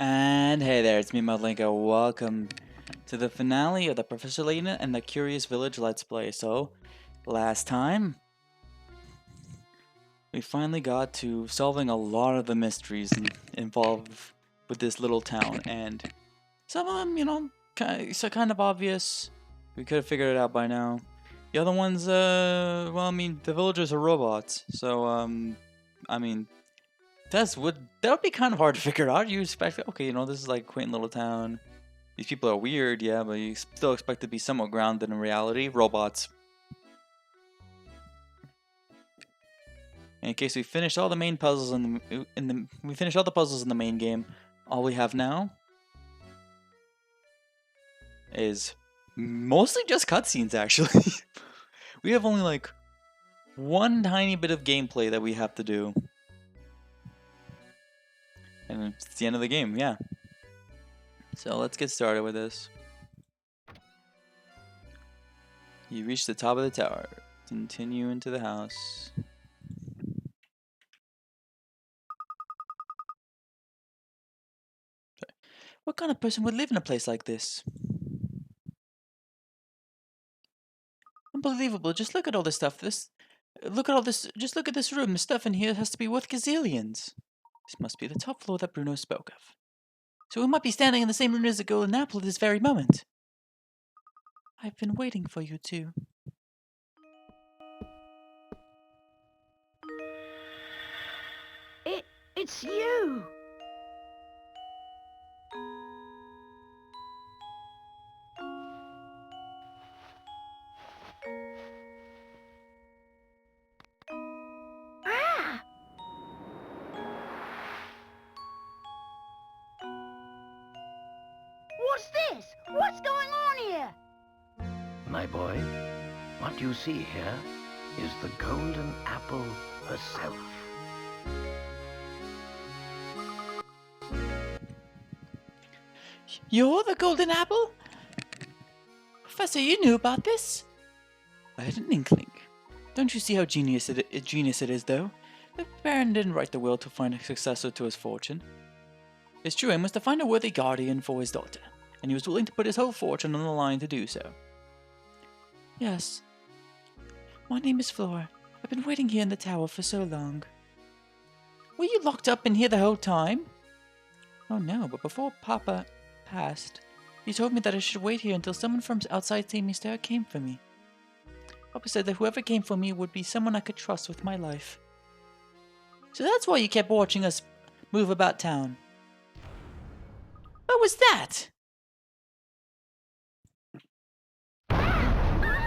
And hey there, it's me, Mudlink. Welcome to the finale of the Professor Layton and the Curious Village Let's Play. So, last time, we finally got to solving a lot of the mysteries involved with this little town. And some of them, kind of obvious. We could have figured it out by now. The other ones, well, I mean, the villagers are robots. So, I mean, that would be kind of hard to figure out. You expect, okay, this is like a quaint little town. These people are weird, yeah, but you still expect to be somewhat grounded in reality. Robots. In case we finished all the main puzzles we finished all the puzzles in the main game. All we have now is mostly just cutscenes. Actually, we have only like one tiny bit of gameplay that we have to do. And it's the end of the game, yeah. So let's get started with this. You reach the top of the tower. Continue into the house. What kind of person would live in a place like this? Unbelievable. Just look at all this stuff. Look at all this. Just look at this room. The stuff in here has to be worth gazillions. This must be the top floor that Bruno spoke of. So we might be standing in the same room as the Golden Apple at this very moment. I've been waiting for you too. It's you! Ah! What's this? What's going on here? My boy, what you see here is the Golden Apple herself. You're the Golden Apple? Professor, you knew about this? I had an inkling. Don't you see how genius it is, though? The Baron didn't write the will to find a successor to his fortune. His true aim was to find a worthy guardian for his daughter, and he was willing to put his whole fortune on the line to do so. Yes. My name is Flora. I've been waiting here in the tower for so long. Were you locked up in here the whole time? Oh no, but before Papa passed, he told me that I should wait here until someone from outside St. Mysterio came for me. Papa said that whoever came for me would be someone I could trust with my life. So that's why you kept watching us move about town. What was that?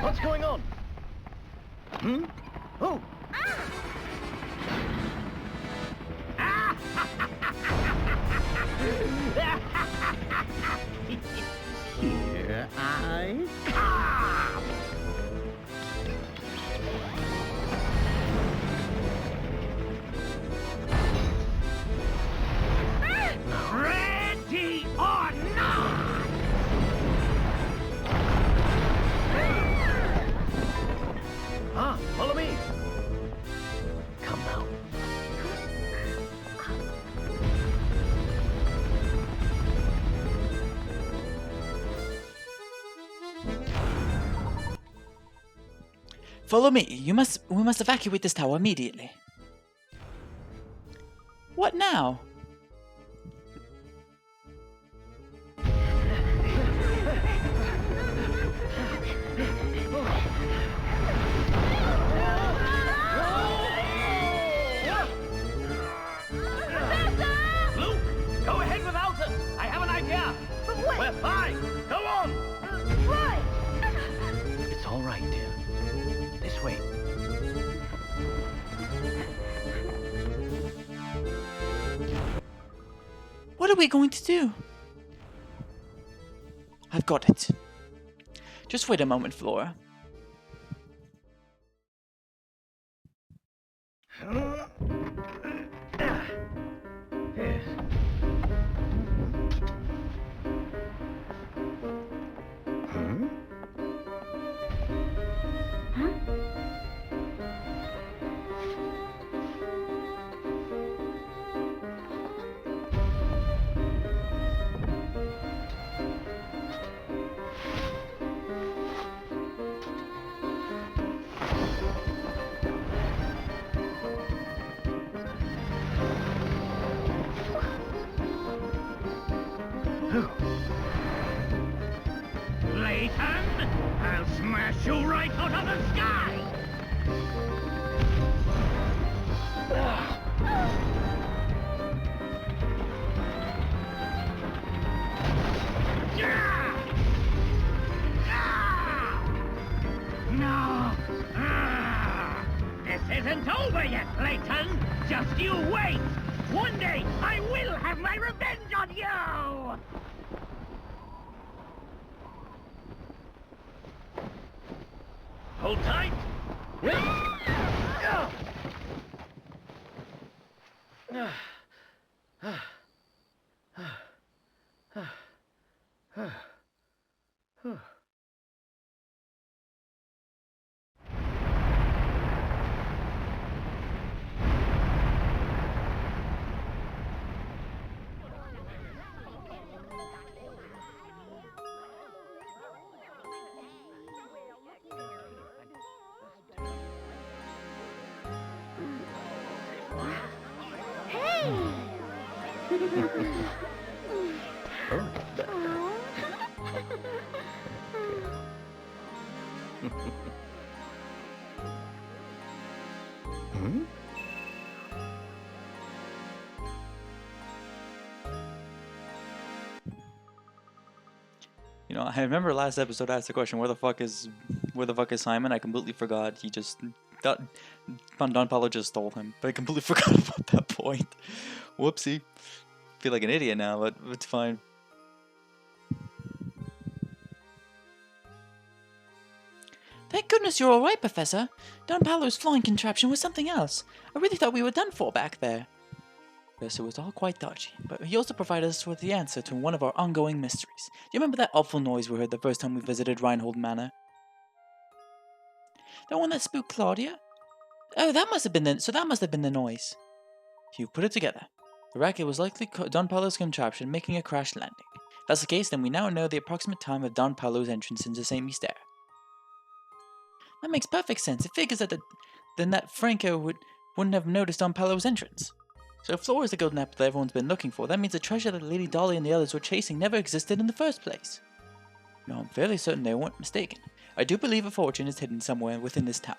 What's going on? Hmm? Oh! Here I come! Ready or not! Follow me! Come now. Follow me. We must evacuate this tower immediately. What now? Luke, go ahead without us. I have an idea. But wait! We're fine. Go on. Right! It's all right, dear. This way. What are we going to do? I've got it. Just wait a moment, Flora. Yes. Hmm? Layton, I'll smash you right out of the sky! No! This isn't over yet, Layton! Just you wait! One day, I will have my revenge on you! Hold tight! You know, I remember last episode I asked the question, where the fuck is Simon? I completely forgot. Don Paulo just stole him, but I completely forgot about that point. Whoopsie. Feel like an idiot now, but it's fine. Thank goodness you're all right, Professor. Don Paulo's flying contraption was something else. I really thought we were done for back there. Professor was all quite dodgy, but he also provided us with the answer to one of our ongoing mysteries. Do you remember that awful noise we heard the first time we visited Reinhold Manor? The one that spooked Claudia? Oh, that must have been the noise. You've put it together. The racket was likely Don Paulo's contraption making a crash landing. If that's the case, then we now know the approximate time of Don Paulo's entrance into St. Mystère. That makes perfect sense. It figures that Franco wouldn't have noticed Don Paulo's entrance. So if Flora is the golden apple that everyone's been looking for, that means the treasure that Lady Dolly and the others were chasing never existed in the first place. No, I'm fairly certain they weren't mistaken. I do believe a fortune is hidden somewhere within this town.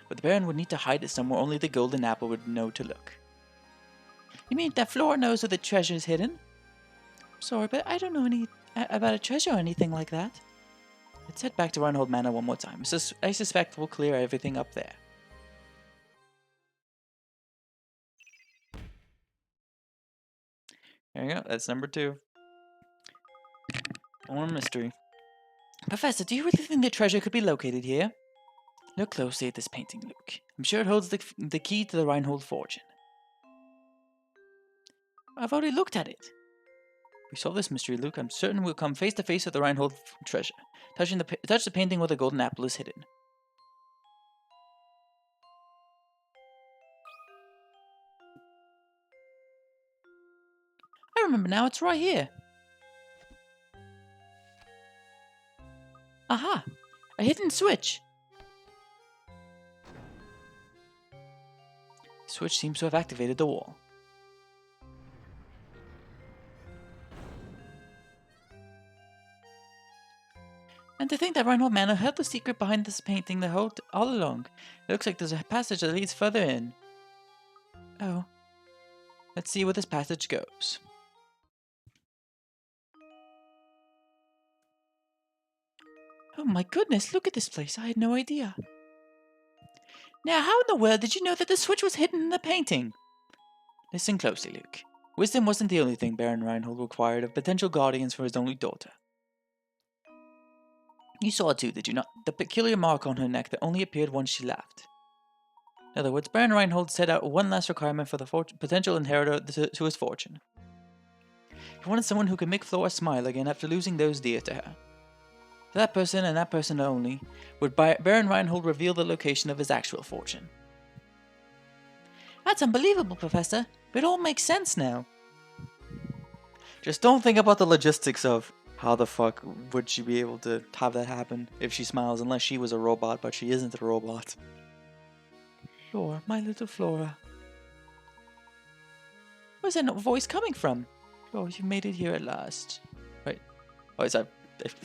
But the Baron would need to hide it somewhere only the golden apple would know to look. You mean that Flora knows where the treasure is hidden? Sorry, but I don't know about a treasure or anything like that. Let's head back to Reinhold Manor one more time. I suspect we'll clear everything up there. There you go, that's number 2. One mystery. Professor, do you really think the treasure could be located here? Look closely at this painting, Luke. I'm sure it holds the key to the Reinhold fortune. I've already looked at it. If we solve this mystery, Luke, I'm certain we'll come face to face with the Reinhold treasure. Touch the painting where the golden apple is hidden. I remember now, it's right here. Aha! A hidden switch! The switch seems to have activated the wall. And to think that Reinhold Manor held the secret behind this painting all along. It looks like there's a passage that leads further in. Oh. Let's see where this passage goes. Oh my goodness, look at this place. I had no idea. Now, how in the world did you know that the switch was hidden in the painting? Listen closely, Luke. Wisdom wasn't the only thing Baron Reinhold required of potential guardians for his only daughter. You saw too, did you not? The peculiar mark on her neck that only appeared once she laughed. In other words, Baron Reinhold set out one last requirement for the potential inheritor to his fortune. He wanted someone who could make Flora smile again after losing those dear to her. To that person and that person only would Baron Reinhold reveal the location of his actual fortune. That's unbelievable, Professor, but it all makes sense now. Just don't think about the logistics of how the fuck would she be able to have that happen if she smiles, unless she was a robot, but she isn't a robot. Flora, my little Flora. Where's that voice coming from? Oh, you made it here at last. Oh, I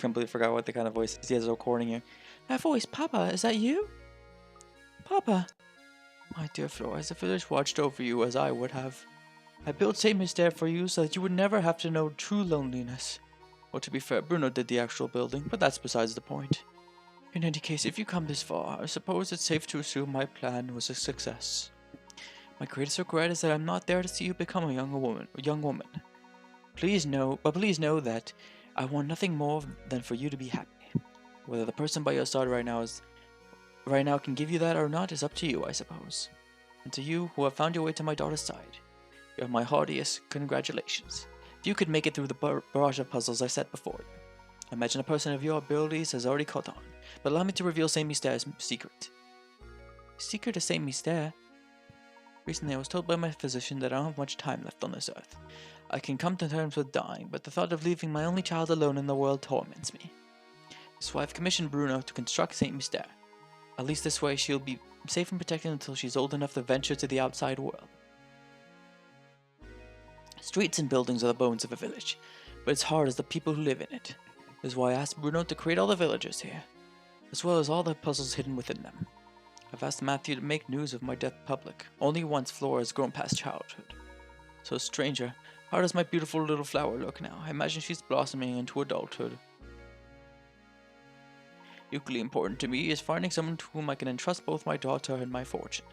completely forgot what the kind of voice he has a recording here. That voice, Papa, is that you? Papa. My dear Flora, as the village watched over you as I would have. I built St. Mystere for you so that you would never have to know true loneliness. Well, to be fair, Bruno did the actual building, but that's besides the point. In any case, if you come this far, I suppose it's safe to assume my plan was a success. My greatest regret is that I'm not there to see you become a young woman. Please know that I want nothing more than for you to be happy. Whether the person by your side right now can give you that or not is up to you, I suppose. And to you who have found your way to my daughter's side, you have my heartiest congratulations. If you could make it through the barrage of puzzles I set before you. I imagine a person of your abilities has already caught on, but allow me to reveal St. Mystere's secret. Secret of St. Mystere? Recently I was told by my physician that I don't have much time left on this earth. I can come to terms with dying, but the thought of leaving my only child alone in the world torments me. So I've commissioned Bruno to construct St. Mystere. At least this way she'll be safe and protected until she's old enough to venture to the outside world. Streets and buildings are the bones of a village, but it's hard as the people who live in it. This is why I asked Bruno to create all the villagers here, as well as all the puzzles hidden within them. I've asked Matthew to make news of my death public. Only once Flora has grown past childhood. So stranger, how does my beautiful little flower look now? I imagine she's blossoming into adulthood. Equally important to me is finding someone to whom I can entrust both my daughter and my fortune.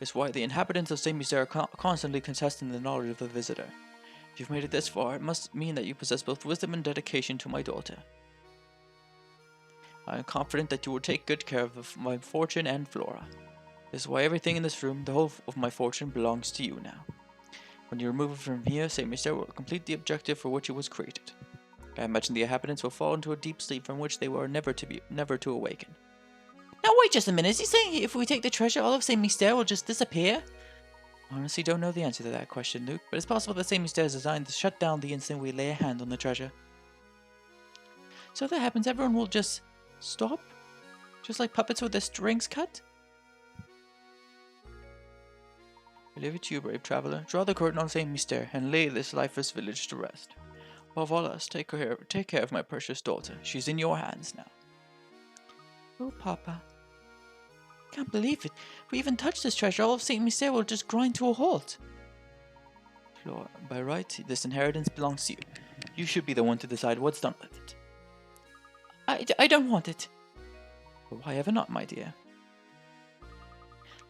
It's why the inhabitants of St. Mystere are constantly contesting the knowledge of the visitor. If you've made it this far, it must mean that you possess both wisdom and dedication to my daughter. I am confident that you will take good care of my fortune and Flora. This is why everything in this room, the whole of my fortune, belongs to you now. When you remove it from here, St. Mystere will complete the objective for which it was created. I imagine the inhabitants will fall into a deep sleep from which they were never to awaken. Now wait just a minute, is he saying if we take the treasure, all of St. Mystere will just disappear? I honestly don't know the answer to that question, Luke, but it's possible that St. Mystere is designed to shut down the instant we lay a hand on the treasure. So if that happens, everyone will just stop? Just like puppets with their strings cut? I leave it to you, brave traveler. Draw the curtain on St. Mystere and lay this lifeless village to rest. Above all else, take care of my precious daughter. She's in your hands now. Oh, Papa. I can't believe it. If we even touch this treasure, all of St. Mystere will just grind to a halt. Flora, by right, this inheritance belongs to you. You should be the one to decide what's done with it. I don't want it. But why ever not, my dear?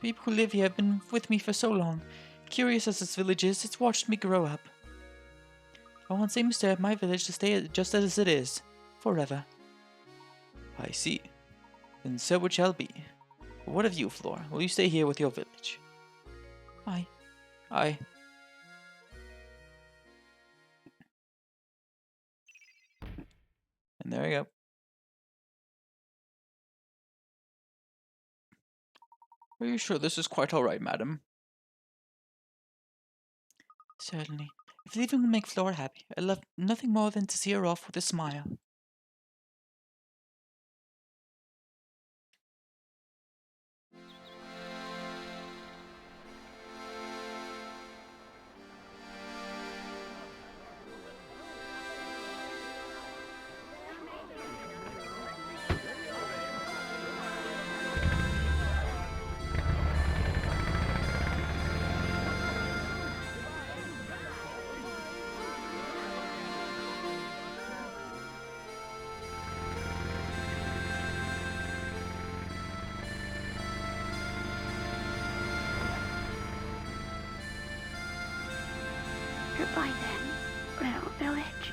People who live here have been with me for so long. Curious as this village is, it's watched me grow up. I want St. Mystere, my village, to stay just as it is, forever. I see. Then so it shall be. But what of you, Flora? Will you stay here with your village? I. And there you go. Are you sure this is quite alright, madam? Certainly. If leaving will make Flora happy, I love nothing more than to see her off with a smile. Goodbye then, little village.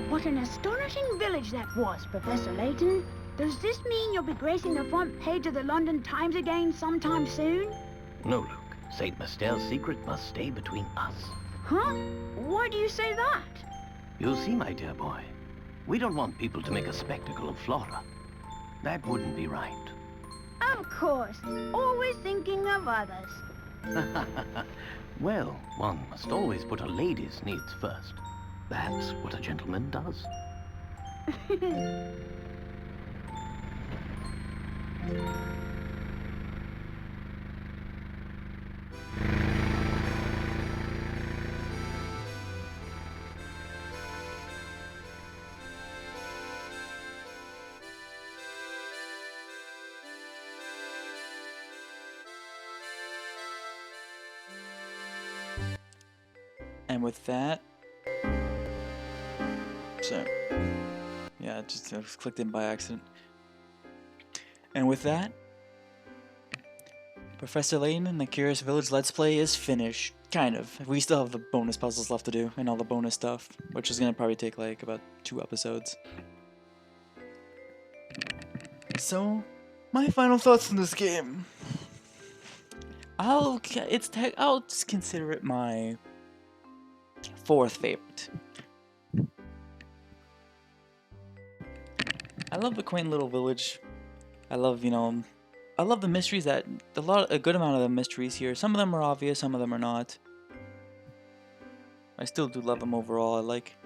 What an astonishing village that was, Professor Layton. Does this mean you'll be gracing the front page of the London Times again sometime soon? No, Luke. St. Mystere's secret must stay between us. Huh? Why do you say that? You see, my dear boy, we don't want people to make a spectacle of Flora. That wouldn't be right. Of course. Always thinking of others. Well, one must always put a lady's needs first. That's what a gentleman does. And with that, so yeah, I was clicked in by accident. And with that, Professor Layton and the Curious Village Let's Play is finished. Kind of. We still have the bonus puzzles left to do and all the bonus stuff, which is gonna probably take like about 2 episodes. So, my final thoughts on this game. I'll just consider it my 4th favorite. I love the quaint little village. I love, I love the mysteries a good amount of the mysteries here. Some of them are obvious, some of them are not. I still do love them overall. I like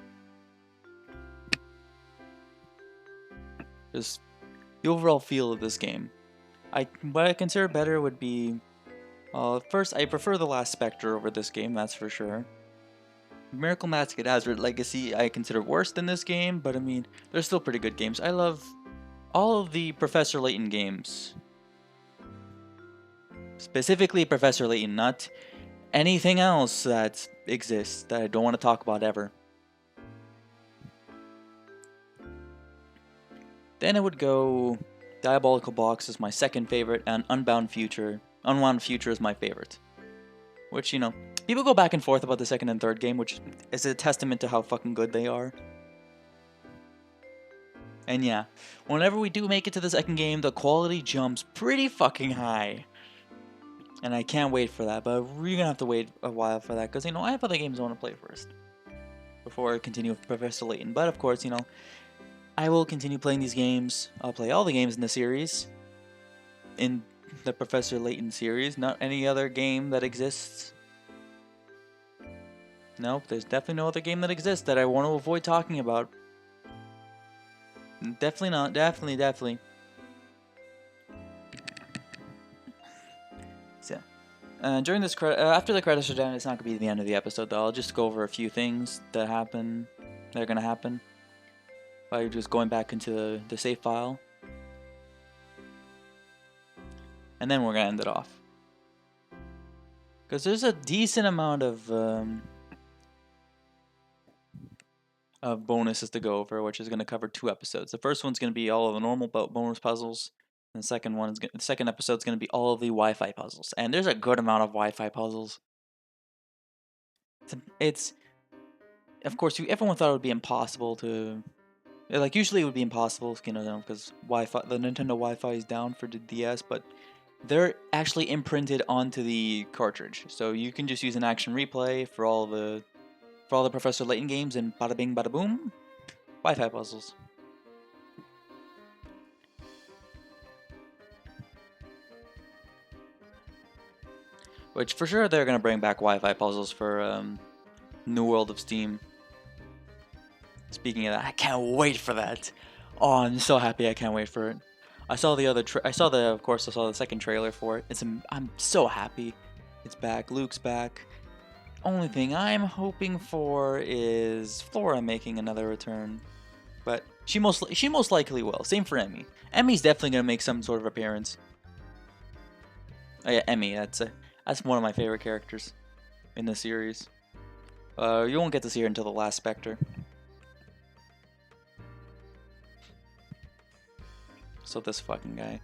just the overall feel of this game. What I consider better would be, first, I prefer The Last Spectre over this game, that's for sure. Miracle Masquerade Legacy I consider worse than this game, but I mean, they're still pretty good games. I love all of the Professor Layton games. Specifically Professor Layton, not anything else that exists that I don't want to talk about ever. Then I would go Diabolical Box is my 2nd favorite, and Unwound Future is my favorite. Which, people go back and forth about the 2nd and 3rd game, which is a testament to how fucking good they are. And yeah, whenever we do make it to the 2nd game, the quality jumps pretty fucking high. And I can't wait for that, but we're gonna have to wait a while for that, because, I have other games I want to play first. Before I continue with Professor Layton. But of course, I will continue playing these games. I'll play all the games in the series. In the Professor Layton series, not any other game that exists. Nope, there's definitely no other game that exists that I want to avoid talking about. Definitely not. Definitely. So, during this after the credits are done, it's not gonna be the end of the episode though. I'll just go over a few things that are gonna happen by just going back into the save file, and then we're gonna end it off. Because there's a decent amount of bonuses to go over, which is going to cover 2 episodes. The first one's going to be all of the normal bonus puzzles, and the second episode's going to be all of the Wi-Fi puzzles. And there's a good amount of Wi-Fi puzzles. It's of course, everyone thought it would be impossible to, like, usually it would be impossible, because the Nintendo Wi-Fi is down for the DS, but they're actually imprinted onto the cartridge, so you can just use an action replay for all the Professor Layton games, and bada bing, bada boom, Wi-Fi puzzles. Which for sure they're gonna bring back Wi-Fi puzzles for New World of Steam. Speaking of that, I can't wait for that. Oh, I'm so happy! I can't wait for it. I saw the 2nd trailer for it. I'm so happy. It's back. Luke's back. Only thing I'm hoping for is Flora making another return, but she most likely will. Same for Emmy. Emmy's definitely gonna make some sort of appearance. Oh yeah, Emmy. That's one of my favorite characters in the series. You won't get to see her until The Last Spectre. So this fucking guy.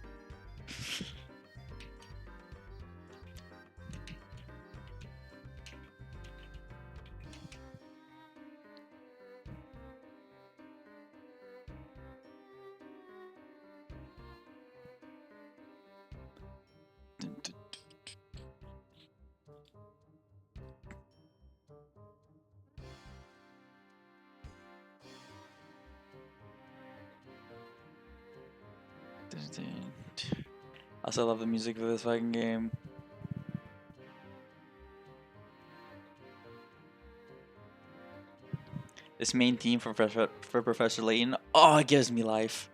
I also love the music for this fucking game. This main theme for Professor Layton, oh, it gives me life.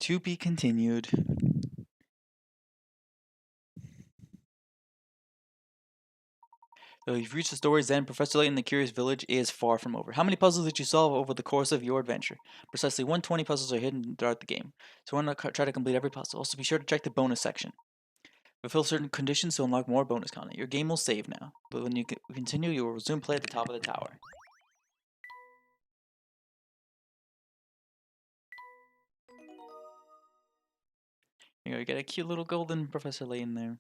To be continued. Though you've reached the story's end, Professor Layton and the Curious Village is far from over. How many puzzles did you solve over the course of your adventure? Precisely 120 puzzles are hidden throughout the game, so why not try to complete every puzzle? Also, be sure to check the bonus section. Fulfill certain conditions to unlock more bonus content. Your game will save now, but when you continue, you will resume play at the top of the tower. You get a cute little golden Professor Layton there.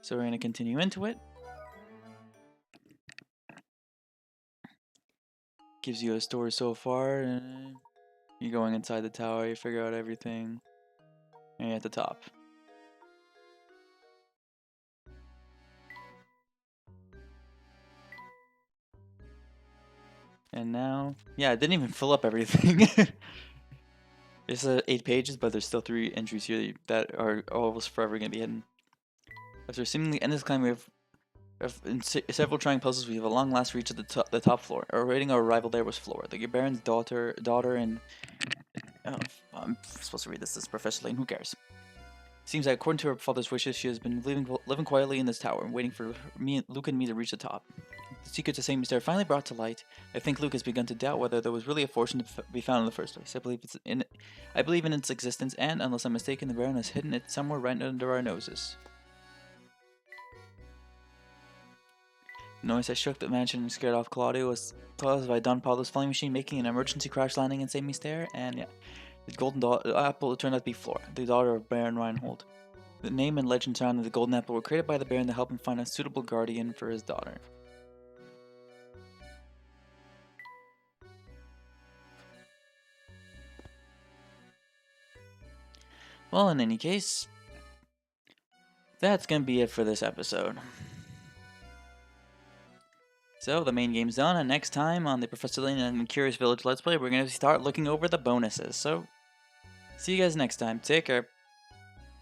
So we're going to continue into it. Gives you a story so far. And you're going inside the tower, you figure out everything. And you're at the top. And now, yeah, it didn't even fill up everything. It's 8 pages, but there's still 3 entries here that are almost forever going to be hidden. After seemingly endless climb, we have in several trying puzzles, we have a long last reach of the top floor. Awaiting our arrival there was Flora, the Baron's daughter, and... Oh, I'm supposed to read this. This is Professor Layton. Who cares? Seems that according to her father's wishes, she has been living quietly in this tower, waiting for Luke and me to reach the top. The secret to Saint Mystery finally brought to light. I think Luke has begun to doubt whether there was really a fortune to be found in the first place. I believe in its existence, and unless I'm mistaken, the Baron has hidden it somewhere right under our noses. The noise that shook the mansion and scared off Claudia was caused by Don Pablo's flying machine making an emergency crash landing in Saint Mystery, and yeah, the golden apple turned out to be Flora, the daughter of Baron Reinhold. The name and legend surrounding the golden apple were created by the Baron to help him find a suitable guardian for his daughter. Well, in any case, that's going to be it for this episode. So, the main game's done, and next time on the Professor Layton and Curious Village Let's Play, we're going to start looking over the bonuses. So, see you guys next time. Take care.